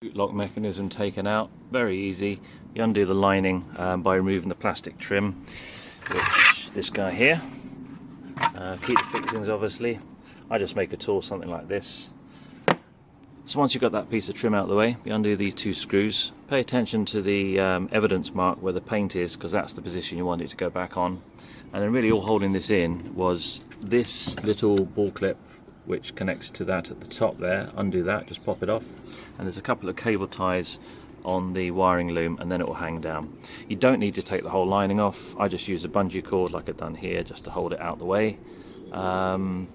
Boot lock mechanism taken out, very easy. You undo the lining by removing the plastic trim, which this guy here. Keep the fixings obviously. I just make a tool something like this. So once you've got that piece of trim out of the way, you undo these two screws. Pay attention to the evidence mark where the paint is, because that's the position you want it to go back on. And then really all holding this in was this little ball clip which connects to that at the top there. Undo that, just pop it off, and there's a couple of cable ties on the wiring loom, and then it will hang down. You don't need to take the whole lining off. I just use a bungee cord like I've done here just to hold it out the way. And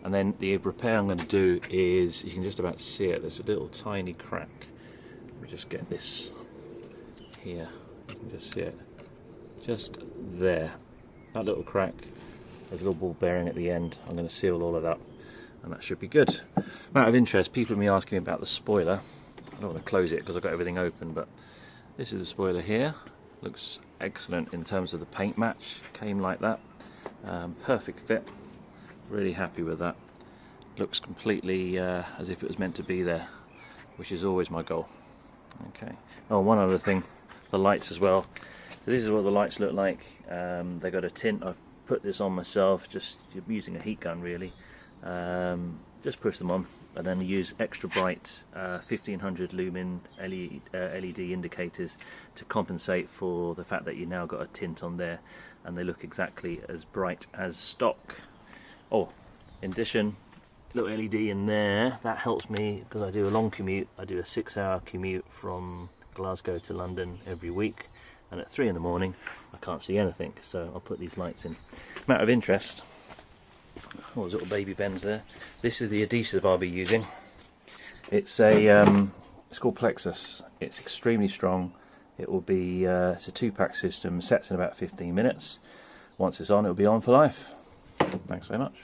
then the repair I'm going to do is, you can just about see it, there's a little tiny crack. Let me just get this here, you can just see it, just there, that little crack. There's a little ball bearing at the end. I'm going to seal all of that, and that should be good. Out of interest, people have been asking me about the spoiler. I don't want to close it because I've got everything open, but this is the spoiler here. Looks excellent in terms of the paint match. Came like that, perfect fit. Really happy with that. Looks completely as if it was meant to be there, which is always my goal. Okay. Oh, one other thing, the lights as well. So this is what the lights look like. They got a tint. I've put this on myself, just using a heat gun really. Just push them on, and then use extra bright 1500 lumen LED indicators to compensate for the fact that you now got a tint on there, and they look exactly as bright as stock. Oh, in addition, little LED in there, that helps me because I do a long commute. I do a 6-hour commute from Glasgow to London every week, and at 3 in the morning I can't see anything, so I'll put these lights in. Matter of interest, oh, there's little baby bends there. This is the adhesive I'll be using. It's it's called Plexus. It's extremely strong. It will be it's a 2-pack system, sets in about 15 minutes. Once it's on, it'll be on for life. Thanks very much.